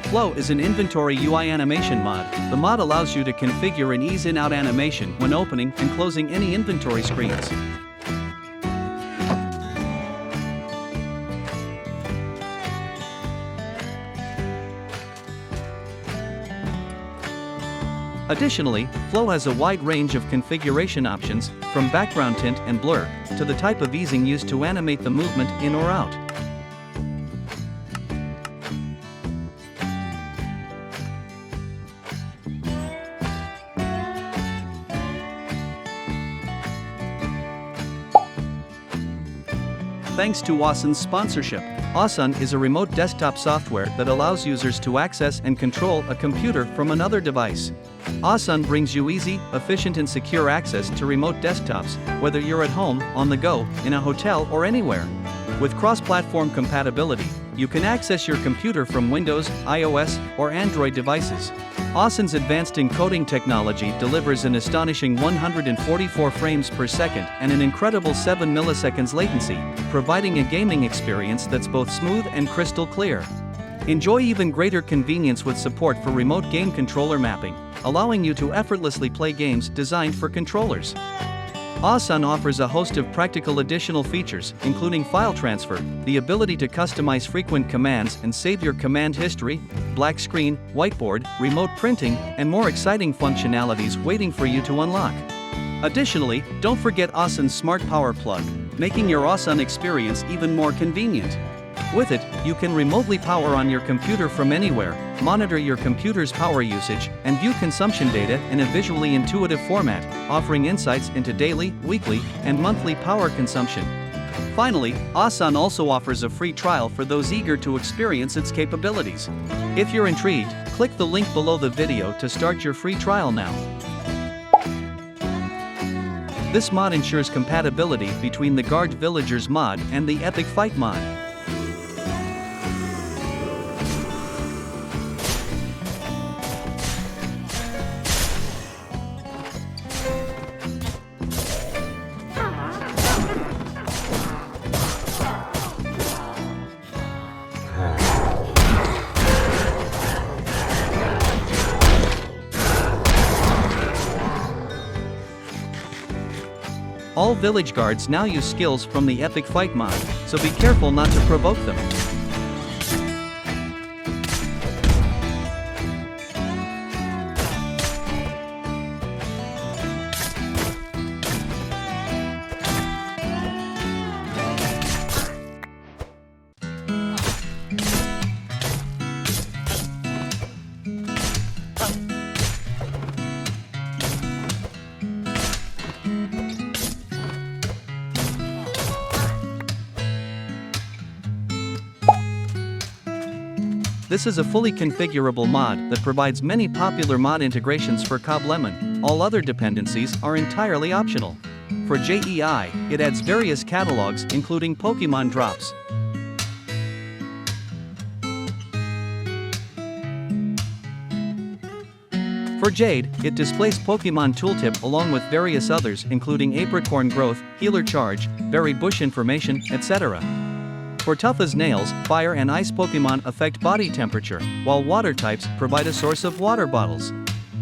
Flow is an inventory UI animation mod. The mod allows you to configure an ease in-out animation when opening and closing any inventory screens. Additionally, Flow has a wide range of configuration options, from background tint and blur, to the type of easing used to animate the movement in or out. Thanks to Awesun's sponsorship. Awesun is a remote desktop software that allows users to access and control a computer from another device. Awesun brings you easy, efficient and secure access to remote desktops, whether you're at home, on the go, in a hotel or anywhere. With cross-platform compatibility, you can access your computer from Windows, iOS, or Android devices. Awesun's advanced encoding technology delivers an astonishing 144 frames per second and an incredible 7 milliseconds latency, providing a gaming experience that's both smooth and crystal clear. Enjoy even greater convenience with support for remote game controller mapping, allowing you to effortlessly play games designed for controllers. Awesun offers a host of practical additional features, including file transfer, the ability to customize frequent commands and save your command history, black screen, whiteboard, remote printing, and more exciting functionalities waiting for you to unlock. Additionally, don't forget Awesun's Smart Power Plug, making your Awesun experience even more convenient. With it, you can remotely power on your computer from anywhere, monitor your computer's power usage, and view consumption data in a visually intuitive format, offering insights into daily, weekly, and monthly power consumption. Finally, Awesun also offers a free trial for those eager to experience its capabilities. If you're intrigued, click the link below the video to start your free trial now. This mod ensures compatibility between the Guard Villagers mod and the epicfight mod. All village guards now use skills from the epicfight mod, so be careful not to provoke them. This is a fully configurable mod that provides many popular mod integrations for Cobblemon. All other dependencies are entirely optional. For JEI, it adds various catalogs including Pokemon drops. For Jade, it displays Pokemon Tooltip along with various others including Apricorn Growth, Healer Charge, BerryBush information, etc. For Tough as Nails, Fire and Ice Pokemon affect body temperature, while Water types provide a source of water bottles.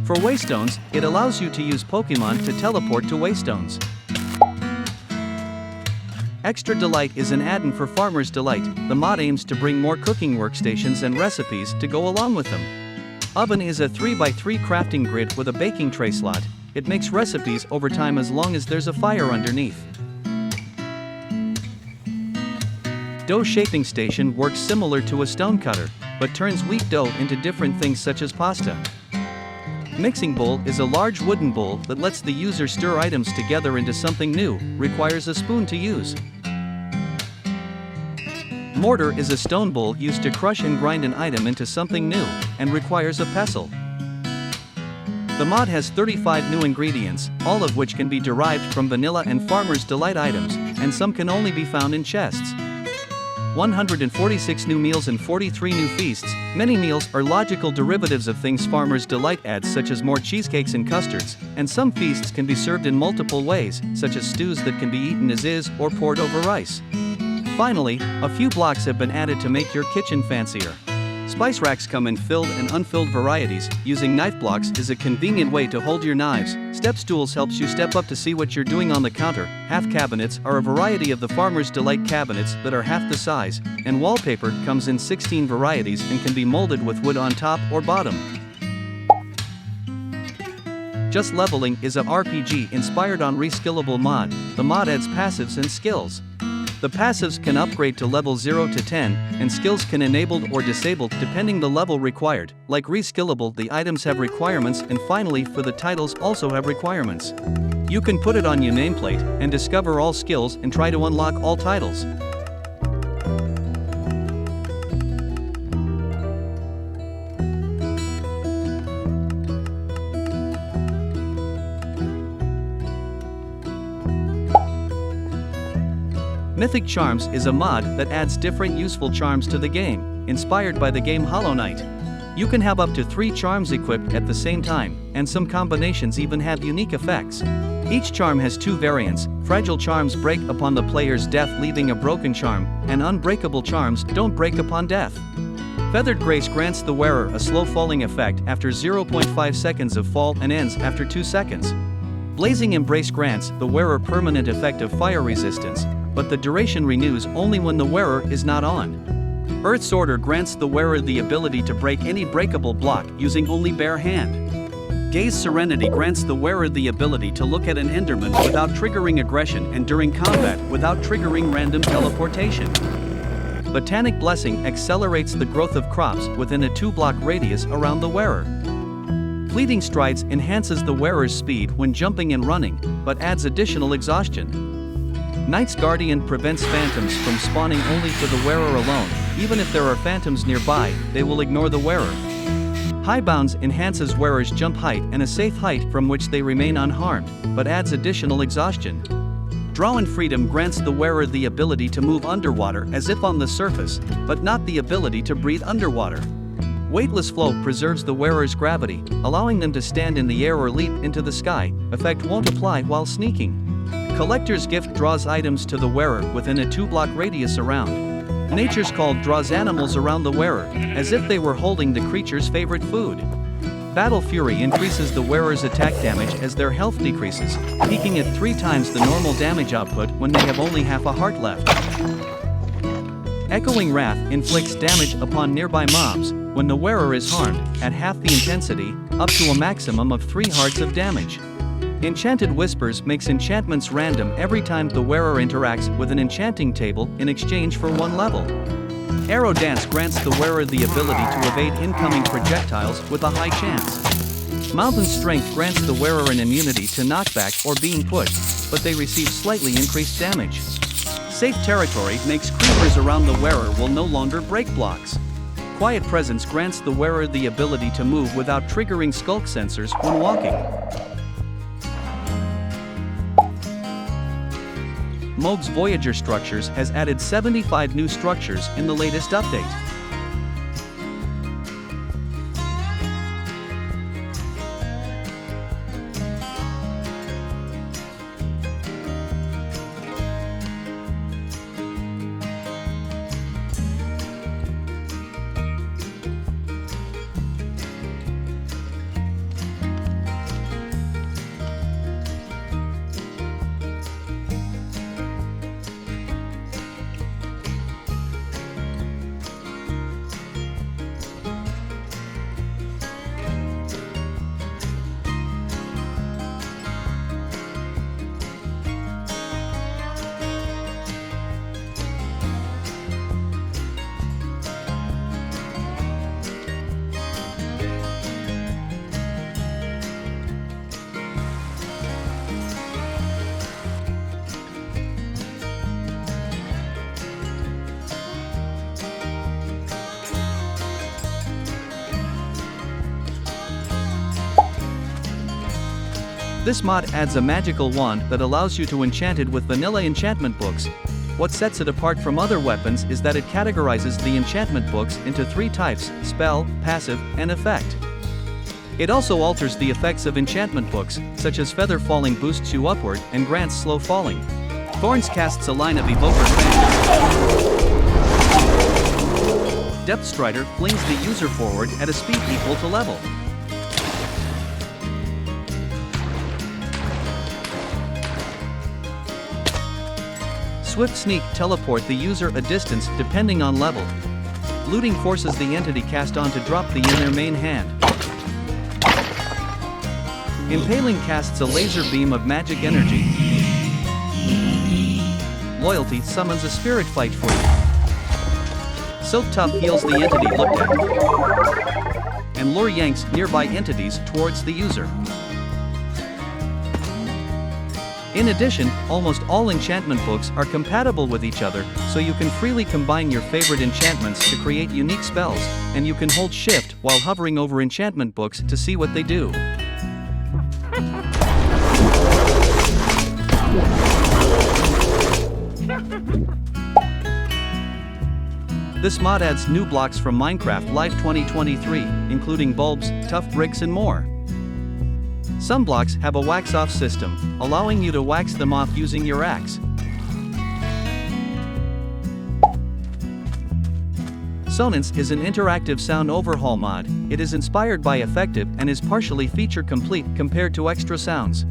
For Waystones, it allows you to use Pokemon to teleport to Waystones. ExtraDelight is an add-on for Farmer's Delight. The mod aims to bring more cooking workstations and recipes to go along with them. Oven is a 3x3 crafting grid with a baking tray slot. It makes recipes over time as long as there's a fire underneath. Dough shaping station works similar to a stone cutter, but turns wheat dough into different things such as pasta. Mixing bowl is a large wooden bowl that lets the user stir items together into something new, requires a spoon to use. Mortar is a stone bowl used to crush and grind an item into something new, and requires a pestle. The mod has 35 new ingredients, all of which can be derived from vanilla and Farmer's Delight items, and some can only be found in chests. 146 new meals and 43 new feasts. Many meals are logical derivatives of things Farmer's Delight adds, such as more cheesecakes and custards, and some feasts can be served in multiple ways, such as stews that can be eaten as is or poured over rice. Finally, a few blocks have been added to make your kitchen fancier. Spice racks come in filled and unfilled varieties. Using knife blocks is a convenient way to hold your knives. Step stools helps you step up to see what you're doing on the counter. Half cabinets are a variety of the Farmer's Delight cabinets that are half the size, and wallpaper comes in 16 varieties and can be molded with wood on top or bottom. Just Leveling is a RPG inspired on Reskillable mod. The mod adds passives and skills. The passives can upgrade to level 0 to 10, and skills can enabled or disabled depending the level required. Like Reskillable, the items have requirements, and finally for the titles also have requirements. You can put it on your nameplate and discover all skills and try to unlock all titles. Mythic Charms is a mod that adds different useful charms to the game, inspired by the game Hollow Knight. You can have up to 3 charms equipped at the same time, and some combinations even have unique effects. Each charm has 2 variants. Fragile charms break upon the player's death, leaving a broken charm, and unbreakable charms don't break upon death. Feathered Grace grants the wearer a slow falling effect after 0.5 seconds of fall and ends after 2 seconds. Blazing Embrace grants the wearer permanent effect of fire resistance, but the duration renews only when the wearer is not on. Earth's Order grants the wearer the ability to break any breakable block using only bare hand. Gaze Serenity grants the wearer the ability to look at an Enderman without triggering aggression and during combat without triggering random teleportation. Botanic Blessing accelerates the growth of crops within a 2-block radius around the wearer. Fleeting Strides enhances the wearer's speed when jumping and running, but adds additional exhaustion. Knight's Guardian prevents phantoms from spawning only for the wearer alone. Even if there are phantoms nearby, they will ignore the wearer. High Bounds enhances wearer's jump height and a safe height from which they remain unharmed, but adds additional exhaustion. Drown Freedom grants the wearer the ability to move underwater as if on the surface, but not the ability to breathe underwater. Weightless Flow preserves the wearer's gravity, allowing them to stand in the air or leap into the sky. Effect won't apply while sneaking. Collector's Gift draws items to the wearer within a 2-block radius around. Nature's Call draws animals around the wearer, as if they were holding the creature's favorite food. Battle Fury increases the wearer's attack damage as their health decreases, peaking at 3 times the normal damage output when they have only half a heart left. Echoing Wrath inflicts damage upon nearby mobs when the wearer is harmed, at half the intensity, up to a maximum of 3 hearts of damage. Enchanted Whispers makes enchantments random every time the wearer interacts with an enchanting table in exchange for 1 level. Arrow Dance grants the wearer the ability to evade incoming projectiles with a high chance. Mountain Strength grants the wearer an immunity to knockback or being pushed, but they receive slightly increased damage. Safe Territory makes creepers around the wearer will no longer break blocks. Quiet Presence grants the wearer the ability to move without triggering skulk sensors when walking. Moog's Voyager Structures has added 75 new structures in the latest update. This mod adds a magical wand that allows you to enchant it with vanilla enchantment books. What sets it apart from other weapons is that it categorizes the enchantment books into 3 types: spell, passive, and effect. It also alters the effects of enchantment books, such as Feather Falling boosts you upward and grants slow falling. Thorns casts a line of evoker phantoms. Depth Strider flings the user forward at a speed equal to level. Swift Sneak teleport the user a distance depending on level. Looting forces the entity cast on to drop the in their main hand. Impaling casts a laser beam of magic energy. Loyalty summons a spirit fight for you. Soak Tough heals the entity looked at. And Lure yanks nearby entities towards the user. In addition, almost all enchantment books are compatible with each other, so you can freely combine your favorite enchantments to create unique spells, and you can hold shift while hovering over enchantment books to see what they do. This mod adds new blocks from Minecraft Live 2023, including bulbs, tough bricks and more. Some blocks have a wax-off system, allowing you to wax them off using your axe. Sonance is an interactive sound overhaul mod. It is inspired by Effective and is partially feature complete compared to extra sounds.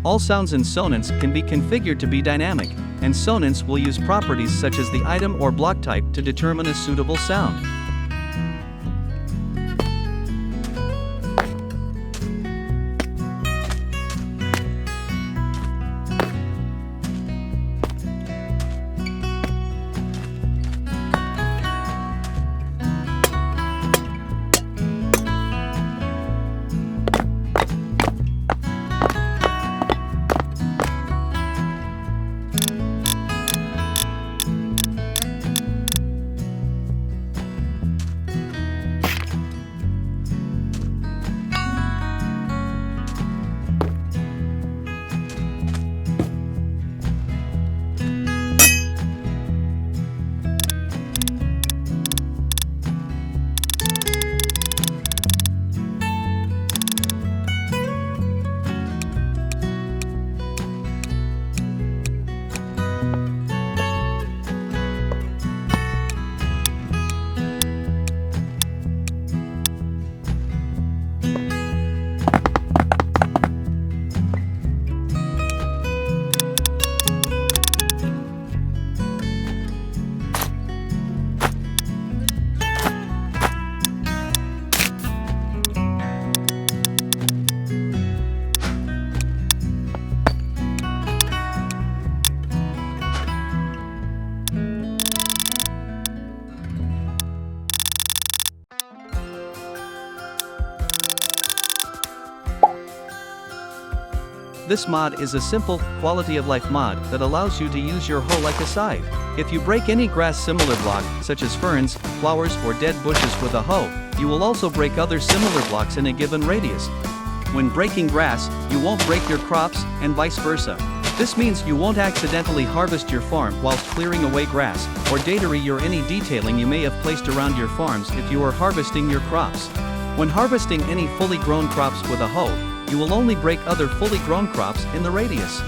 All sounds in Sonance can be configured to be dynamic, and Sonance will use properties such as the item or block type to determine a suitable sound. This mod is a simple, quality-of-life mod that allows you to use your hoe like a scythe. If you break any grass-similar block, such as ferns, flowers or dead bushes with a hoe, you will also break other similar blocks in a given radius. When breaking grass, you won't break your crops, and vice versa. This means you won't accidentally harvest your farm whilst clearing away grass, or deteriory any detailing you may have placed around your farms if you are harvesting your crops. When harvesting any fully grown crops with a hoe, you will only break other fully grown crops in the radius.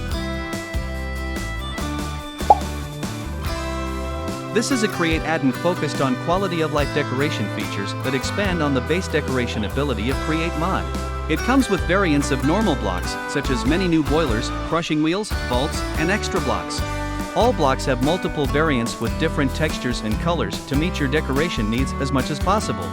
This is a create addon focused on quality-of-life decoration features that expand on the base decoration ability of Create mod. It comes with variants of normal blocks, such as many new boilers, crushing wheels, vaults, and extra blocks. All blocks have multiple variants with different textures and colors to meet your decoration needs as much as possible.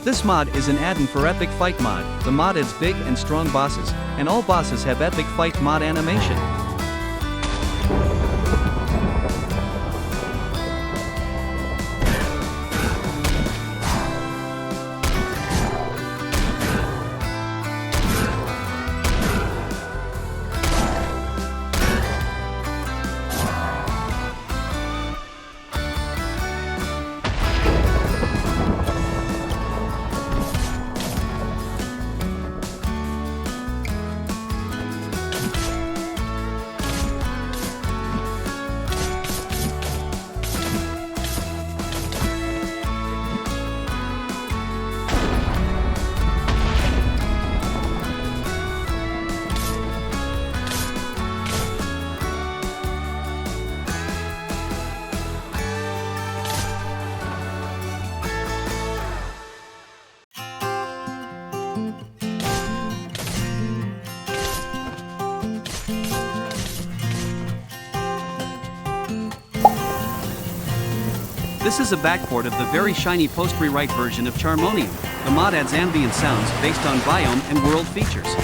This mod is an add-on for Epic Fight mod. The mod adds big and strong bosses, and all bosses have Epic Fight mod animation. This is a backport of the very shiny post-rewrite version of Charmonium. The mod adds ambient sounds based on biome and world features.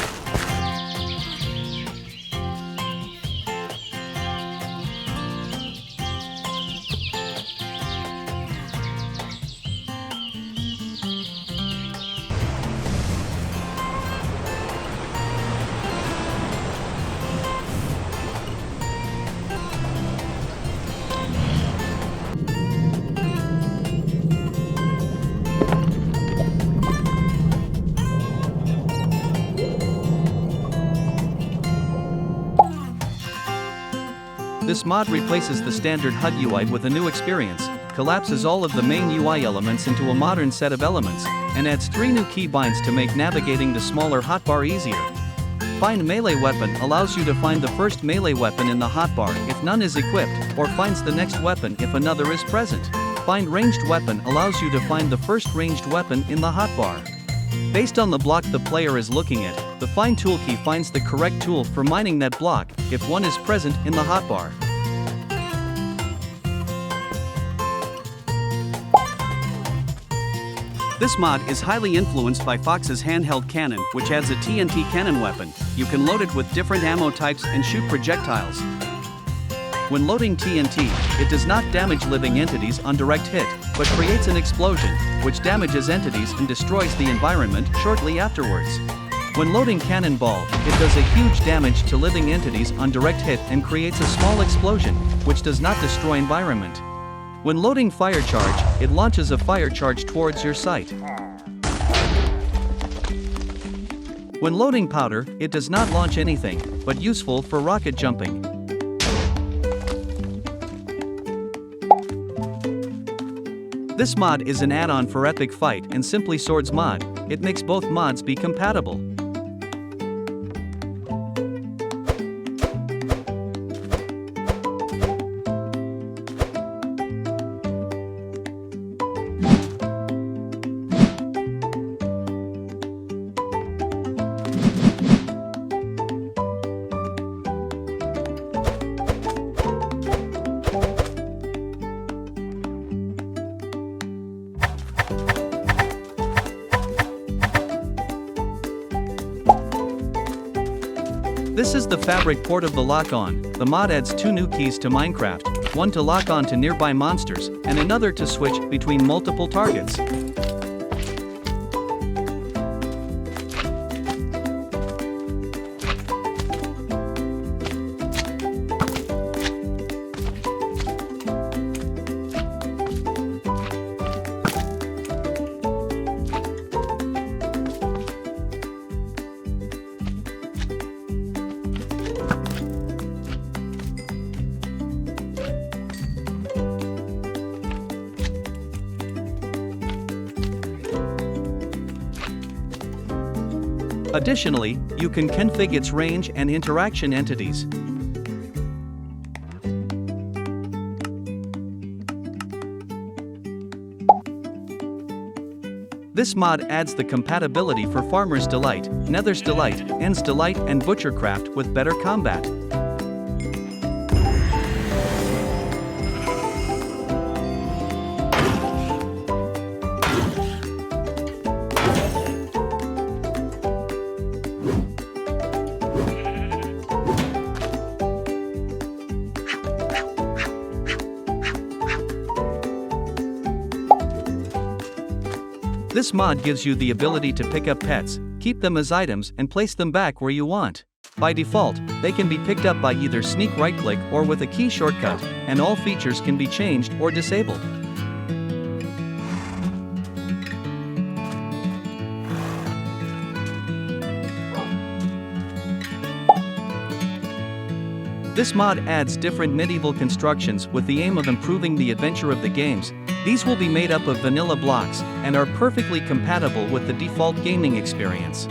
This mod replaces the standard HUD UI with a new experience, collapses all of the main UI elements into a modern set of elements, and adds 3 new keybinds to make navigating the smaller hotbar easier. Find Melee Weapon allows you to find the first melee weapon in the hotbar if none is equipped, or finds the next weapon if another is present. Find Ranged Weapon allows you to find the first ranged weapon in the hotbar. Based on the block the player is looking at, the Find tool key finds the correct tool for mining that block if one is present in the hotbar. This mod is highly influenced by Fox's handheld cannon, which adds a TNT cannon weapon. You can load it with different ammo types and shoot projectiles. When loading TNT, it does not damage living entities on direct hit, but creates an explosion, which damages entities and destroys the environment shortly afterwards. When loading Cannonball, it does a huge damage to living entities on direct hit and creates a small explosion, which does not destroy environment. When loading Fire Charge, it launches a fire charge towards your sight. When loading Powder, it does not launch anything, but useful for rocket jumping. This mod is an add-on for Epic Fight and Simply Swords mod. It makes both mods be compatible. This is the fabric port of the lock-on. The mod adds 2 new keys to Minecraft, one to lock on to nearby monsters, and another to switch between multiple targets. Additionally, you can configure its range and interaction entities. This mod adds the compatibility for Farmer's Delight, Nether's Delight, End's Delight, and Butchercraft with better combat. This mod gives you the ability to pick up pets, keep them as items, and place them back where you want. By default, they can be picked up by either sneak right-click or with a key shortcut, and all features can be changed or disabled. This mod adds different medieval constructions with the aim of improving the adventure of the games. These will be made up of vanilla blocks and are perfectly compatible with the default gaming experience.